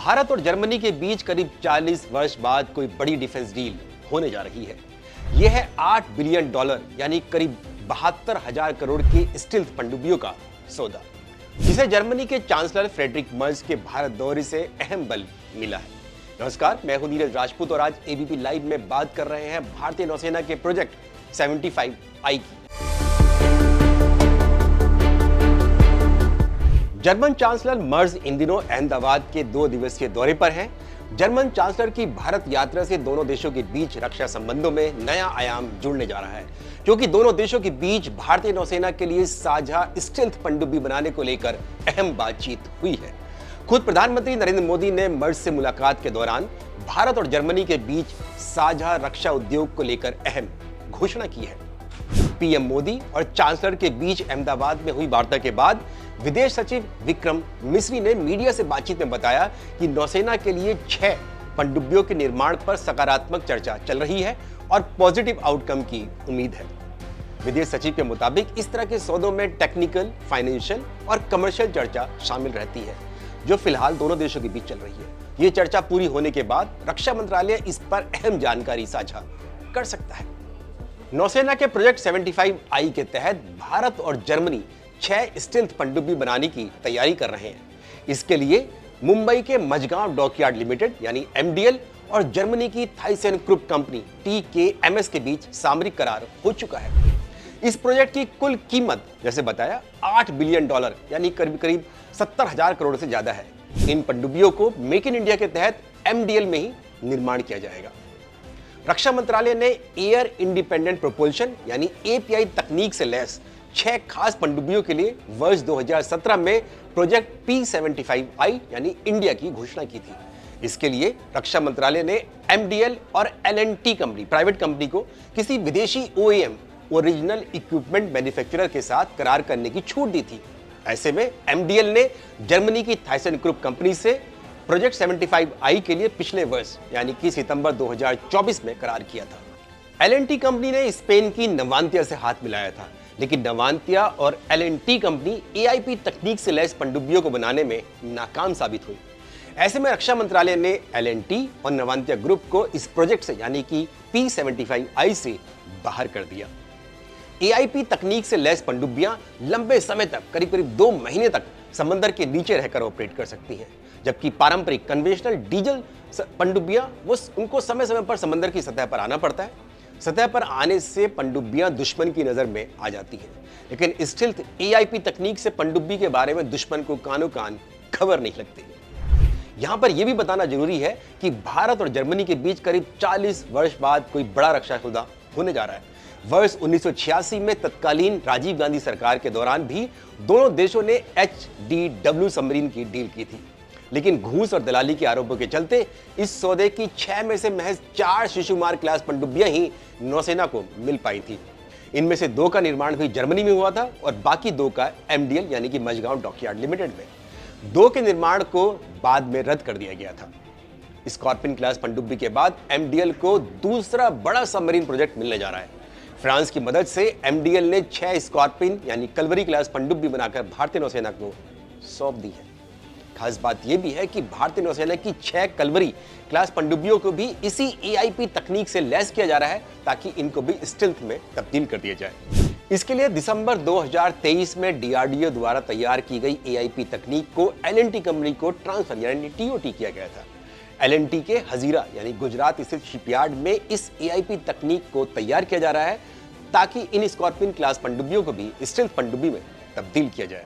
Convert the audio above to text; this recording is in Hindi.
भारत और जर्मनी के बीच करीब 40 वर्ष बाद कोई बड़ी डिफेंस डील होने जा रही है। यह है $8 बिलियन यानी करीब 72,000 करोड़ के स्टील्थ पनडुब्बियों का सौदा, जिसे जर्मनी के चांसलर फ्रेडरिक मर्ज के भारत दौरे से अहम बल मिला है। नमस्कार, मैं हूं नीरज राजपूत और आज एबीपी लाइव में बात कर रहे हैं भारतीय नौसेना के प्रोजेक्ट 75I की। जर्मन चांसलर मर्ज इन दिनों अहमदाबाद के 2 दिवसीय दौरे पर हैं। जर्मन चांसलर की भारत यात्रा से दोनों देशों के बीच रक्षा संबंधों में नया आयाम जुड़ने जा रहा है, क्योंकि दोनों देशों के बीच भारतीय नौसेना के लिए साझा स्टील्थ पनडुब्बी बनाने को लेकर अहम बातचीत हुई है। खुद प्रधानमंत्री नरेंद्र मोदी ने मर्ज से मुलाकात के दौरान भारत और जर्मनी के बीच साझा रक्षा उद्योग को लेकर अहम घोषणा की है। पीएम मोदी और चांसलर के बीच अहमदाबाद में हुई वार्ता के बाद विदेश सचिव विक्रम मिस्री ने मीडिया से बातचीत में बताया कि नौसेना के लिए 6 पनडुब्बियों के निर्माण पर सकारात्मक चर्चा चल रही है और पॉजिटिव आउटकम की उम्मीद है। विदेश सचिव के मुताबिक इस तरह के सौदों में टेक्निकल, फाइनेंशियल और कमर्शियल चर्चा शामिल रहती है, जो फिलहाल दोनों देशों के बीच चल रही है। ये चर्चा पूरी होने के बाद रक्षा मंत्रालय इस पर अहम जानकारी साझा कर सकता है। नौसेना के प्रोजेक्ट 75I के तहत भारत और जर्मनी 6 स्टील्थ पनडुब्बी बनाने की तैयारी कर रहे हैं। इसके लिए मुंबई के मझगांव डॉकयार्ड लिमिटेड यानी MDL और जर्मनी की थाइसेनक्रुप कंपनी TKMS के बीच सामरिक करार हो चुका है। इस प्रोजेक्ट की कुल कीमत, जैसे बताया, $8 बिलियन यानी करीब 70,000 करोड़ से ज्यादा है। इन पनडुब्बियों को मेक इन इंडिया के तहत MDL में ही निर्माण किया जाएगा। रक्षा मंत्रालय ने एयर इंडिपेंडेंट प्रोपल्शन यानी API तकनीक से लैस 6 खास पनडुब्बियों के लिए वर्ष 2017 में प्रोजेक्ट P75I यानी इंडिया की घोषणा की थी। इसके लिए रक्षा मंत्रालय ने MDL और L&T कंपनी, प्राइवेट कंपनी को किसी विदेशी OEM, ओरिजिनल इक्विपमेंट मैन्युफैक्चरर के साथ करार करने की छूट दी थी। ऐसे में MDL ने जर्मनी की थाइसेनक्रुप कंपनी से प्रोजेक्ट 75I के लिए पिछले वर्ष यानी कि सितंबर 2024 में करार किया था। L&T कंपनी ने स्पेन की नवांतिया से हाथ मिलाया था, लेकिन नवांतिया और L&T कंपनी AIP तकनीक से लैस पनडुब्बियों को बनाने में नाकाम साबित हुई। ऐसे में रक्षा मंत्रालय ने L&T और नवांतिया ग्रुप को इस प्रोजेक्ट से यानी कि P75I से बाहर कर दिया। AIP तकनीक से लैस पनडुब्बियां लंबे समय तक, करीब 2 महीने तक समंदर के नीचे रहकर ऑपरेट कर सकती हैं, जबकि पारंपरिक कन्वेंशनल डीजल पनडुब्बियां उनको समय समय पर समंदर की सतह पर आना पड़ता है। सतह पर आने से पनडुब्बियां दुश्मन की नजर में आ जाती हैं, लेकिन स्टील्थ AIP तकनीक से पनडुब्बी के बारे में दुश्मन को कानो कान खबर नहीं लगती। यहां पर यह भी बताना जरूरी है कि भारत और जर्मनी के बीच करीब 40 वर्ष बाद कोई बड़ा रक्षा सौदा होने जा रहा है। वर्ष 1986 में तत्कालीन राजीव गांधी सरकार के दौरान भी दोनों देशों ने HDW सबमरीन की डील की थी, लेकिन घूस और दलाली के आरोपों के चलते इस सौदे की 6 में से महज 4 शिशुमार क्लास पनडुब्बियां ही नौसेना को मिल पाई थी। इनमें से 2 का निर्माण भी जर्मनी में हुआ था और बाकी 2 का MDL यानी कि मझगांव डॉकयार्ड लिमिटेड में। 2 के निर्माण को बाद में रद्द कर दिया गया था। स्कॉर्पिन क्लास पनडुब्बी के बाद MDL को दूसरा बड़ा सबमरीन प्रोजेक्ट मिलने जा रहा है। फ्रांस की मदद से MDL ने 6 स्कॉर्पिन यानी कलवरी क्लास पनडुब्बी बनाकर भारतीय नौसेना को सौंप दी है। खास बात यह भी है कि भारतीय नौसेना की 6 कलवरी क्लास पनडुब्बियों को भी इसी AIP तकनीक से लैस किया जा रहा है, ताकि इनको भी स्टील्थ में तब्दील कर दिया जाए। इसके लिए दिसंबर 2023 में DRDO द्वारा तैयार की गई AIP तकनीक को L&T कंपनी को ट्रांसफर यानी TOT किया गया था। L&T के हजीरा यानी गुजरात स्थित शिपयार्ड में इस AIP तकनीक को तैयार किया जा रहा है, ताकि इन स्कॉर्पिन क्लास पनडुब्बियों को भी स्टील्थ पनडुब्बी में तब्दील किया जाए।